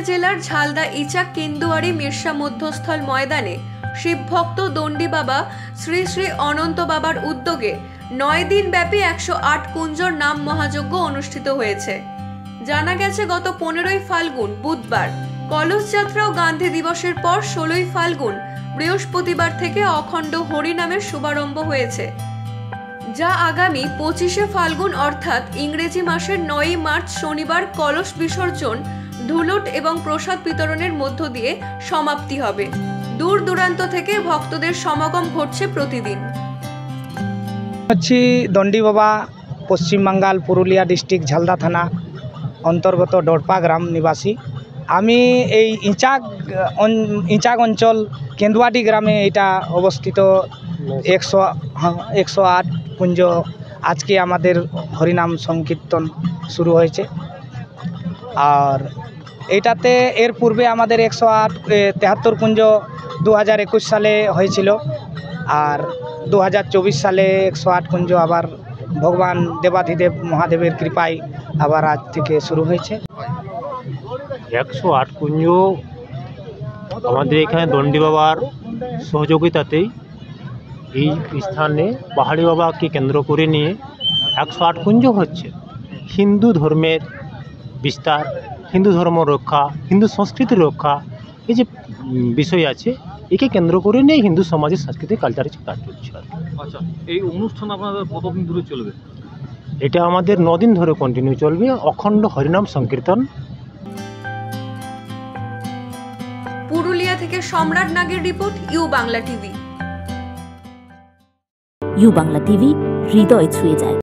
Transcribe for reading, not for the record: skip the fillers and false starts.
জেলার ঝালদা ইচাক কেন্দুয়ারি মির্সা মধ্যস্থল ময়দানে শিবভক্ত দণ্ডী বাবা শ্রী শ্রী অনন্ত বাবার উদ্যোগে 9 দিন ব্যাপী 108 কুঞ্জর নাম মহাযজ্ঞ অনুষ্ঠিত হয়েছে। জানা গেছে গত 15ই ফাল্গুন বুধবার কলস যাত্রা ও গান্ধী দিবসের পর 16ই ফাল্গুন বৃহস্পতিবার থেকে অখণ্ড হরিনামের শুভারম্ভ হয়েছে, যা আগামী 25শে ফাল্গুন অর্থাৎ ইংরেজি মাসের 9ই মার্চ শনিবার কলস বিসর্জন, ধুলট এবং প্রসাদ বিতরণের মধ্য দিয়ে সমাপ্তি হবে। দূর দূরান্ত থেকে ভক্তদের সমাগম ঘটছে প্রতিদিন। দণ্ডী বাবা পশ্চিম বাঙ্গাল পুরুলিয়া ডিস্ট্রিক্ট ঝালদা থানা অন্তর্গত ডোরপা গ্রাম নিবাসী। আমি এই ইচাক অঞ্চল কেন্দুয়াটি গ্রামে এটা অবস্থিত 108 কুঞ্জ। আজকে আমাদের হরিনাম সংকীর্তন শুরু হয়েছে। আর এইটাতে এর পূর্বে আমাদের 173 কুঞ্জ 2021 সালে হয়েছিল, আর 2024 সালে 108 কুঞ্জ আবার ভগবান দেবাধিদেব মহাদেবের কৃপায় আবার আজ থেকে শুরু হয়েছে। 108 কুঞ্জ আমাদের এখানে দণ্ডী বাবার সহযোগিতাতেই এই স্থানে পাহাড়ি বাবাকে কেন্দ্র করে নিয়ে 108 কুঞ্জ হচ্ছে। হিন্দু ধর্মের বিস্তার, হিন্দু ধর্ম রক্ষা, হিন্দু সংস্কৃতি রক্ষা, এই যে বিষয় আছে একে কেন্দ্র করে নিয়ে হিন্দু সমাজের সাংস্কৃতিক কালচারের কাজ চলছে। আচ্ছা, এই অনুষ্ঠান আপনাদের কতদিন ধরে চলবে? এটা আমাদের 9 দিন ধরে কন্টিনিউ চলবে, অখণ্ড হরিনাম সংকীর্তন। পুরুলিয়া থেকে সম্রাট নাগের report, U Bangla TV. U Bangla TV হৃদয় ছুঁয়ে যায়।